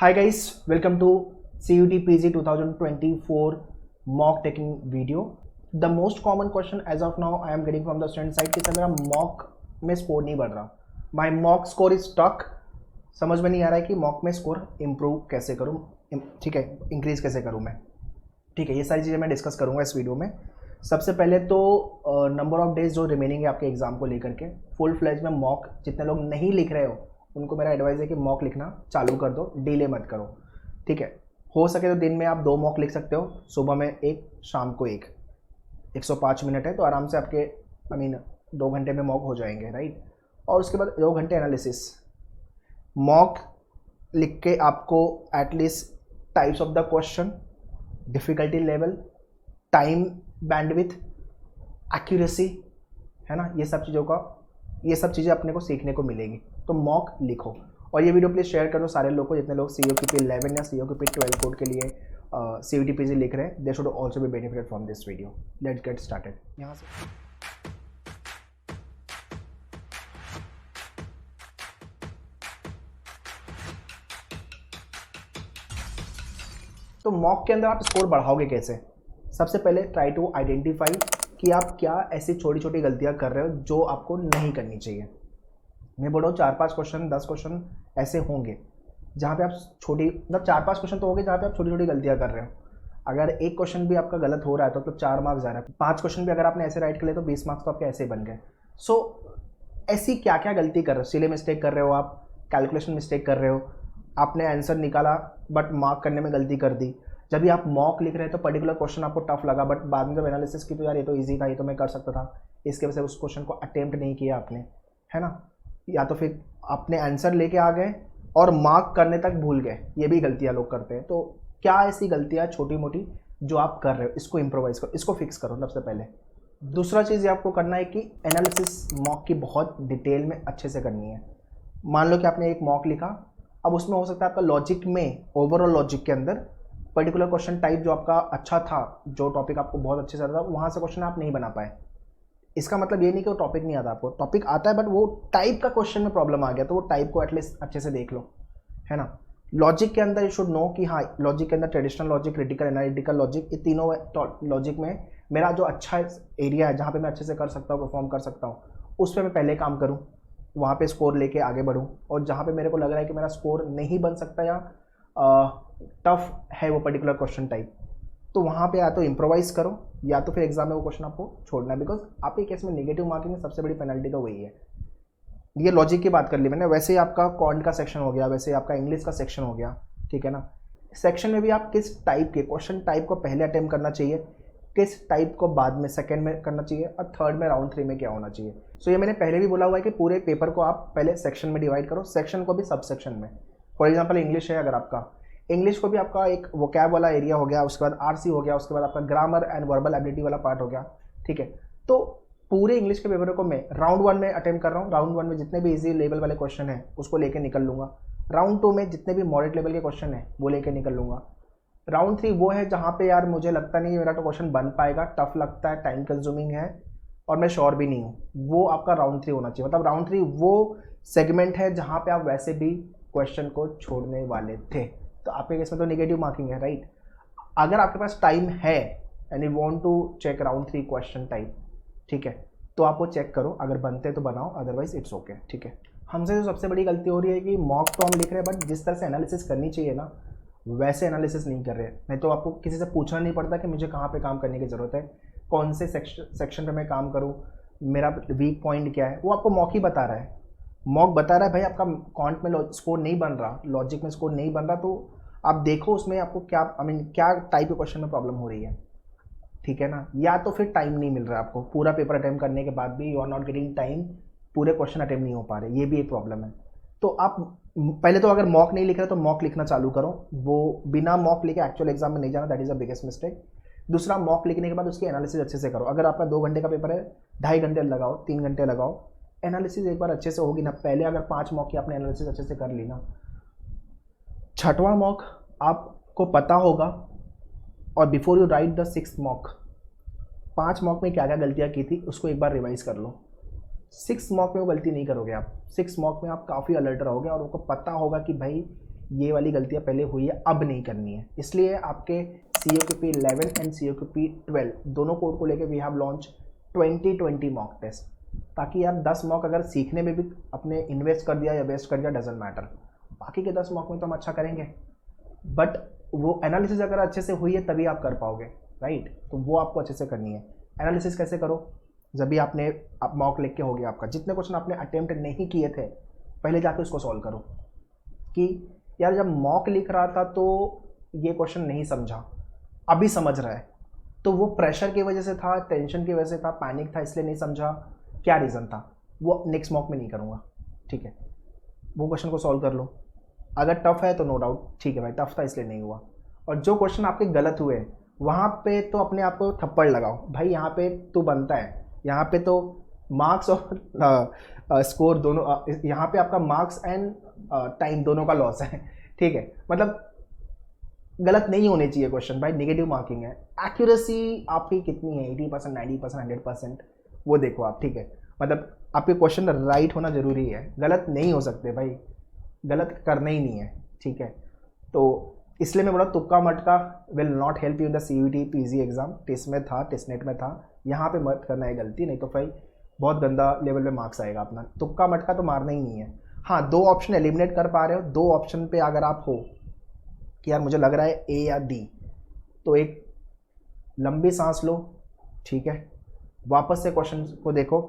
Hi guys, welcome to CUT PG 2024 mock taking video. The most common question as of now I am getting from the student side कि sir मेरा mock में score नहीं बढ़ रहा, my mock score is stuck. समझ में नहीं आ रहा है कि mock में स्कोर improve कैसे करूँ, ठीक है, इंक्रीज कैसे करूँ मैं, ठीक है, ये सारी चीज़ें मैं डिस्कस करूँगा इस वीडियो में. सबसे पहले तो नंबर ऑफ डेज जो रिमेनिंग है आपके एग्जाम को लेकर के फुल फ्लैज में मॉक जितने लोग नहीं लिख रहे हो उनको मेरा एडवाइस है कि मॉक लिखना चालू कर दो, डिले मत करो, ठीक है. हो सके तो दिन में आप 2 मॉक लिख सकते हो, सुबह में एक, शाम को एक. 105 मिनट है तो आराम से आपके 2 घंटे में मॉक हो जाएंगे, राइट. और उसके बाद 2 घंटे एनालिसिस. मॉक लिख के आपको at least types of the question, difficulty level, time bandwidth, accuracy, है ना, ये सब चीज़ें अपने को सीखने को मिलेगी. तो मॉक लिखो और ये वीडियो प्लीज़ शेयर करो सारे लोग को, जितने लोग COQP 11 या COQP 12 कोड के लिए CUT PG लिख रहे हैं. They should also be benefited from this video. Let's get started. यहाँ से तो मॉक के अंदर आप स्कोर बढ़ाओगे कैसे? सबसे पहले ट्राई टू आइडेंटिफाई कि आप क्या ऐसी छोटी छोटी गलतियां कर रहे हो जो आपको नहीं करनी चाहिए. मैं बोल रहा हूँ 4-5 क्वेश्चन 10 क्वेश्चन ऐसे होंगे जहाँ पे आप छोटी, मतलब 4-5 क्वेश्चन तो होंगे जहाँ पे आप छोटी छोटी गलतियाँ कर रहे हो. अगर एक क्वेश्चन भी आपका गलत हो रहा है तो 4 मार्क्स जा रहा है. 5 क्वेश्चन भी अगर आपने ऐसे राइट कर लिए तो 20 मार्क्स तो आपके ऐसे बन गए. सो ऐसी क्या क्या गलती कर रहे हो? सिले मिस्टेक कर रहे हो आप, कैलकुलेशन मिस्टेक कर रहे हो, आपने आंसर निकाला बट मार्क करने में गलती कर दी. जब भी आप मॉक लिख रहे हैं तो पर्टिकुलर क्वेश्चन आपको टफ लगा बट बाद में जब एनालिसिस की तो यार ये तो इजी था, ये तो मैं कर सकता था, इसके वजह से उस क्वेश्चन को अटेम्प्ट नहीं किया आपने, है ना. या तो फिर आपने आंसर लेके आ गए और मार्क करने तक भूल गए. ये भी गलतियां लोग करते हैं. तो क्या ऐसी गलतियां छोटी मोटी जो आप कर रहे हो, इसको इम्प्रोवाइज करो, इसको फिक्स करो सबसे पहले. दूसरा चीज़ ये आपको करना है कि एनालिसिस मॉक की बहुत डिटेल में अच्छे से करनी है. मान लो कि आपने एक मॉक लिखा, अब उसमें हो सकता है आपका लॉजिक में, ओवरऑल लॉजिक के अंदर पर्टिकुलर क्वेश्चन टाइप जो आपका अच्छा था, जो टॉपिक आपको बहुत अच्छे से आता था, वहाँ से क्वेश्चन आप नहीं बना पाए. इसका मतलब ये नहीं कि वो टॉपिक नहीं आता, आपको टॉपिक आता है बट वो टाइप का क्वेश्चन में प्रॉब्लम आ गया, तो वो टाइप को एटलीस्ट अच्छे से देख लो, है ना. लॉजिक के अंदर यू शुड नो कि हाँ, लॉजिक के अंदर traditional logic, critical, analytical logic, ये तीनों लॉजिक में मेरा जो अच्छा एरिया है जहाँ पे मैं अच्छे से कर सकता हूँ, परफॉर्म कर सकता हूँ, उस पर मैं पहले काम करूँ, वहाँ पे स्कोर लेके आगे बढ़ूँ. और जहाँ पे मेरे को लग रहा है कि मेरा स्कोर नहीं बन सकता या टफ है वो पर्टिकुलर क्वेश्चन टाइप, तो वहाँ पे या तो इम्प्रोवाइज करो या तो फिर एग्जाम में वो क्वेश्चन आपको छोड़ना है. बिकॉज आपके केस में नेगेटिव मार्किंग में सबसे बड़ी पेनल्टी तो वही है. ये लॉजिक की बात कर ली मैंने. वैसे ही आपका क्वांट का सेक्शन हो गया, वैसे ही आपका इंग्लिश का सेक्शन हो गया, ठीक है ना. सेक्शन में भी आप किस टाइप के क्वेश्चन टाइप को पहले अटेम्प्ट करना चाहिए, किस टाइप को बाद में सेकंड में करना चाहिए, और थर्ड में राउंड 3 में क्या होना चाहिए. सो ये मैंने पहले भी बोला हुआ है कि पूरे पेपर को आप पहले सेक्शन में डिवाइड करो, सेक्शन को भी सब सेक्शन में. फॉर एग्जाम्पल इंग्लिश है, अगर आपका इंग्लिश को भी आपका एक वोकैब वाला एरिया हो गया, उसके बाद RC हो गया, उसके बाद आपका ग्रामर एंड वर्बल एबिलिटी वाला पार्ट हो गया, ठीक है. तो पूरे इंग्लिश के पेपर को मैं राउंड 1 में अटेम्प्ट कर रहा हूँ. राउंड 1 में जितने भी इजी लेवल वाले क्वेश्चन हैं उसको लेके निकल लूँगा. राउंड 2 में जितने भी मॉडरेट लेवल के क्वेश्चन हैं वो लेके निकल लूँगा. राउंड 3 वो है जहाँ पे यार मुझे लगता नहीं मेरा तो क्वेश्चन बन पाएगा, टफ लगता है, टाइम कंज्यूमिंग है और मैं श्योर भी नहीं हूँ, वो आपका राउंड 3 होना चाहिए. मतलब राउंड 3 वो सेगमेंट है जहाँ पे आप वैसे भी क्वेश्चन को छोड़ने वाले थे, तो आपके केस में तो नेगेटिव मार्किंग है, राइट. अगर आपके पास टाइम है and you want to check round 3 question type, ठीक है, तो आप वो चेक करो. अगर बनते तो बनाओ, अदरवाइज इट्स ओके, ठीक है. हमसे जो सबसे बड़ी गलती हो रही है कि मॉक तो हम लिख रहे हैं बट जिस तरह से एनालिसिस करनी चाहिए ना वैसे एनालिसिस नहीं कर रहे. नहीं तो आपको किसी से पूछना नहीं पड़ता कि मुझे कहाँ पे काम करने की ज़रूरत है, कौन से सेक्शन पे मैं काम करूँ, मेरा वीक पॉइंट क्या है, वो आपको मॉक ही बता रहा है. मॉक बता रहा है भाई आपका क्वांट में स्कोर नहीं बन रहा, लॉजिक में स्कोर नहीं बन रहा, तो आप देखो उसमें आपको क्या क्या टाइप के क्वेश्चन में प्रॉब्लम हो रही है, ठीक है ना. या तो फिर टाइम नहीं मिल रहा है आपको, पूरा पेपर अटेम्प्ट करने के बाद भी you are not getting time, पूरे क्वेश्चन अटेम्प्ट नहीं हो पा रहे, ये भी एक प्रॉब्लम है. तो आप पहले तो अगर मॉक नहीं लिख रहे तो मॉक लिखना चालू करो. वो बिना मॉक लिखे एक्चुअल एग्जाम में नहीं जाना, that is the biggest mistake. दूसरा, मॉक लिखने के बाद उसकी एनालिसिस अच्छे से करो. अगर आपका 2 घंटे का पेपर है, 2.5 घंटे लगाओ, 3 घंटे लगाओ, एनालिसिस एक बार अच्छे से होगी ना. पहले अगर 5 मॉक की आपने एनालिसिस अच्छे से कर ली ना, 6वां मॉक आपको पता होगा और before you right the 6th mock, 5 mock में क्या क्या गलतियाँ की थी उसको एक बार रिवाइज कर लो. 6 मॉक में वो गलती नहीं करोगे आप. 6 मॉक में आप काफ़ी अलर्ट रहोगे और आपको पता होगा कि भाई ये वाली गलतियाँ पहले हुई है, अब नहीं करनी है। इसलिए आपके COQP 11 एंड COQP 12 दोनों कोड को लेके we have launch 2020 mock test, ताकि आप 10 मॉक अगर सीखने में भी अपने इन्वेस्ट कर दिया या वेस्ट कर दिया डजेंट मैटर, बाकी के 10 मॉक में तो हम अच्छा करेंगे, बट वो एनालिसिस अगर अच्छे से हुई है तभी आप कर पाओगे, राइट। तो वो आपको अच्छे से करनी है। एनालिसिस कैसे करो, जब भी आपने आप मॉक लिख के हो गया आपका, जितने क्वेश्चन आपने अटेम्प्ट नहीं किए थे पहले जाके उसको सॉल्व करो कि यार जब मॉक लिख रहा था तो ये क्वेश्चन नहीं समझा, अभी समझ रहा है, तो वो प्रेशर की वजह से था, टेंशन की वजह से था, पैनिक था इसलिए नहीं समझा, क्या रीज़न था, वो नेक्स्ट मॉक में नहीं करूँगा, ठीक है। वो क्वेश्चन को सॉल्व कर लो, अगर टफ है तो नो डाउट ठीक है भाई टफ था इसलिए नहीं हुआ, और जो क्वेश्चन आपके गलत हुए वहाँ पे तो अपने आप को थप्पड़ लगाओ भाई, यहाँ पे तो बनता है, यहाँ पे तो मार्क्स और स्कोर दोनों, यहाँ पे आपका मार्क्स एंड टाइम दोनों का लॉस है, ठीक है। मतलब गलत नहीं होने चाहिए क्वेश्चन भाई, नेगेटिव मार्किंग है। एक्यूरेसी आपकी कितनी है, 80%, 90%, 100%, वो देखो आप, ठीक है। मतलब आपके क्वेश्चन राइट होना जरूरी है, गलत नहीं हो सकते भाई, गलत करना ही नहीं है, ठीक है। तो इसलिए मैं बोला तुक्का मटका will not help you in the CUET PG exam. Test में था, टेस्ट नेट में था, यहाँ पे मत करना है गलती, नहीं तो भाई बहुत गंदा लेवल पे मार्क्स आएगा अपना। तुक्का मटका तो मारना ही नहीं है। हाँ, 2 ऑप्शन एलिमिनेट कर पा रहे हो, 2 ऑप्शन पे अगर आप हो कि यार मुझे लग रहा है A या D, तो एक लंबी सांस लो, ठीक है, वापस से क्वेश्चन को देखो,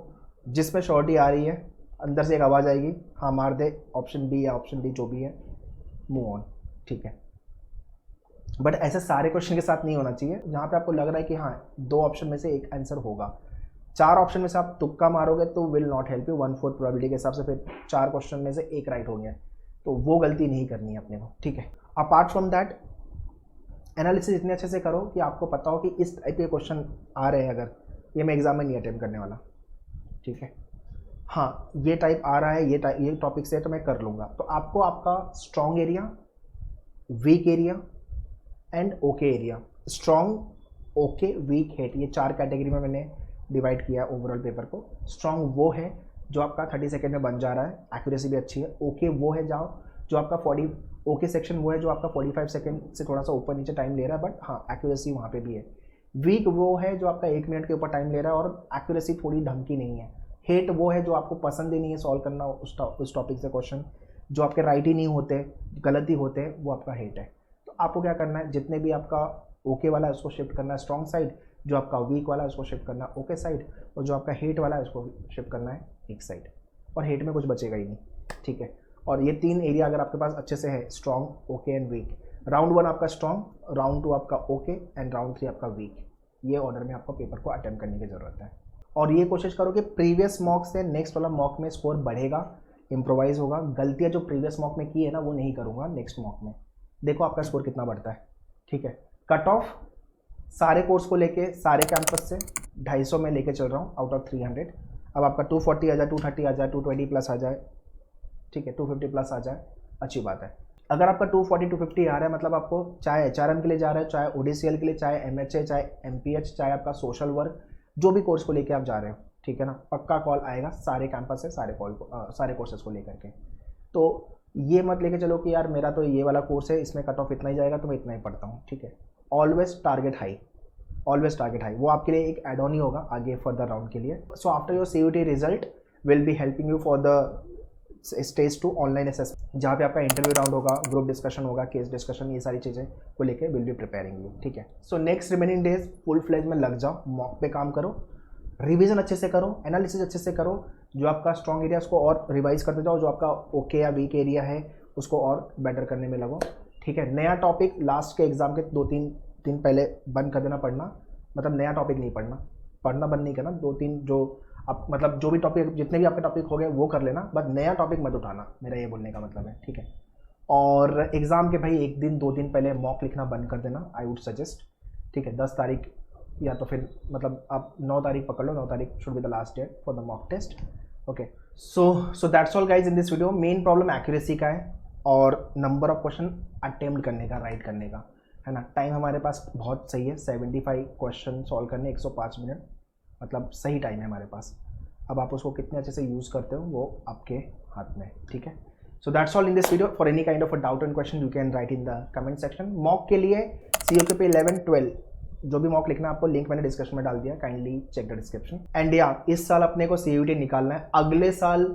जिसमें शॉर्टी आ रही है अंदर से एक आवाज़ आएगी, हाँ मार दे ऑप्शन B या ऑप्शन D जो भी है, मूव ऑन, ठीक है। बट ऐसे सारे क्वेश्चन के साथ नहीं होना चाहिए, जहाँ पे आपको लग रहा है कि हाँ 2 ऑप्शन में से एक आंसर होगा। 4 ऑप्शन में से आप तुक्का मारोगे तो will not help you, 1/4 probability के हिसाब से फिर 4 क्वेश्चन में से एक राइट हो गया, तो वो गलती नहीं करनी है अपने को, ठीक है। अपार्ट फ्रॉम दैट एनालिसिस इतने अच्छे से करो कि आपको पता हो कि इस टाइप के क्वेश्चन आ रहे हैं, अगर ये मैं एग्जाम में नहीं अटेम्प्ट करने वाला, ठीक है। हाँ, ये टाइप आ रहा है, ये टॉपिक से है तो मैं कर लूँगा। तो आपको आपका strong area, weak area and okay area, strong, okay, weak, hate, ये 4 कैटेगरी में मैंने डिवाइड किया ओवरऑल पेपर को। स्ट्रॉन्ग वो है जो आपका 30 सेकेंड में बन जा रहा है, एक्यूरेसी भी अच्छी है। ओके वो है जो आपका 40, ओके सेक्शन वो है जो आपका 45 सेकेंड से थोड़ा सा ऊपर नीचे टाइम ले रहा है, बट हाँ एक्यूरेसी वहाँ पे भी है। वीक वो है जो आपका 1 मिनट के ऊपर टाइम ले रहा है और एक्यूरेसी थोड़ी ढंग की नहीं है। हेट वो है जो आपको पसंद ही नहीं है सॉल्व करना उस टॉपिक से क्वेश्चन, जो आपके राइट ही नहीं होते, गलत ही होते, वो आपका हेट है। तो आपको क्या करना है, जितने भी आपका ओके वाला है उसको शिफ्ट करना है स्ट्रॉन्ग साइड, जो आपका वीक वाला है उसको शिफ्ट करना है ओके साइड, और जो आपका हेट वाला है उसको शिफ्ट करना है वीक साइड, और हेट में कुछ बचेगा ही नहीं, ठीक है। और ये 3 एरिया अगर आपके पास अच्छे से है, strong, okay and weak, round 1 आपका स्ट्रॉन्ग, राउंड 2 आपका ओके एंड राउंड 3 आपका वीक, ये ऑर्डर में आपको पेपर को अटेम्प्ट करने की ज़रूरत है। और ये कोशिश करो कि प्रीवियस मॉक से नेक्स्ट वाला मॉक में स्कोर बढ़ेगा, इम्प्रोवाइज होगा। गलतियाँ जो प्रीवियस मॉक में की है ना वो नहीं करूँगा नेक्स्ट मॉक में, देखो आपका स्कोर कितना बढ़ता है, ठीक है। कट ऑफ सारे कोर्स को लेके सारे कैंपस से 250 में लेके चल रहा हूँ आउट ऑफ 300। अब आपका 240 आ जाए, 230 आ जाए, 220 प्लस आ जाए, ठीक है, 250 प्लस आ जाए, अच्छी बात है। अगर आपका 240 250 आ रहा है, मतलब आपको चाहे HRM के लिए जा रहे हो, चाहे ODCL के लिए, चाहे MHA, चाहे MPH, चाहे आपका सोशल वर्क, जो भी कोर्स को लेके आप जा रहे हो, ठीक है ना, पक्का कॉल आएगा सारे कैंपस से, सारे कोर्सेज को लेकर के। तो ये मत लेके चलो कि यार मेरा तो ये वाला कोर्स है, इसमें कट ऑफ इतना ही जाएगा तो मैं इतना ही पढ़ता हूँ, ठीक है। Always target high, always target high, वो आपके लिए एक एड ऑन ही होगा आगे फर्दर राउंड के लिए। So after your CUET result will be helping you for the stage 2 online assessment, जहाँ पे आपका इंटरव्यू राउंड होगा, ग्रुप डिस्कशन होगा, केस डिस्कशन, ये सारी चीज़ें को लेके विल बी प्रिपेयरिंग यू, ठीक है। So next remaining days full fledge में लग जाओ, मॉक पे काम करो, रिवीजन अच्छे से करो, एनालिसिस अच्छे से करो, जो आपका स्ट्रॉन्ग एरिया उसको और रिवाइज करते जाओ, जो आपका ओके या वीक एरिया है उसको और बेटर करने में लगो, ठीक है। नया टॉपिक लास्ट के एग्जाम के 2-3 दिन पहले बंद कर देना पढ़ना, मतलब नया टॉपिक नहीं पढ़ना बंद नहीं करना, 2-3 जो आप मतलब जो भी टॉपिक, जितने भी आपके टॉपिक हो गए वो कर लेना, बट नया टॉपिक मत उठाना, मेरा ये बोलने का मतलब है, ठीक है। और एग्ज़ाम के भाई 1 दिन 2 दिन पहले मॉक लिखना बंद कर देना, आई वुड सजेस्ट, ठीक है। 10 तारीख या तो फिर मतलब आप 9 तारीख पकड़ लो, 9 तारीख should be the last date for the mock test, okay. So that's all guys in this video. Main problem accuracy का है और नंबर ऑफ क्वेश्चन अटेम्प्ट करने का, राइट करने का, है ना। टाइम हमारे पास बहुत सही है, 75 क्वेश्चन सॉल्व करने 105 मिनट, मतलब सही टाइम है हमारे पास। अब आप उसको कितने अच्छे से यूज़ करते हो वो आपके हाथ में, ठीक है। सो that's all in this video. For any kind of a doubt and question you can write in the comment section. Mock के लिए COK पे 11-12 जो भी मॉक लिखना है आपको, लिंक मैंने डिस्क्रिप्शन में डाल दिया, kindly check the description. And या इस साल अपने को CUET निकालना है. अगले साल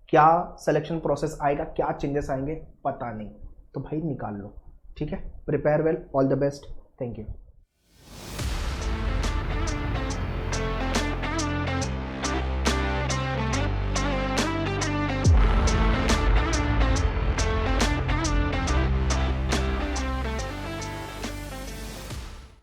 क्या सिलेक्शन प्रोसेस आएगा, क्या चेंजेस आएंगे पता नहीं, तो भाई निकाल लो. ठीक है, prepare well, all the best, thank you.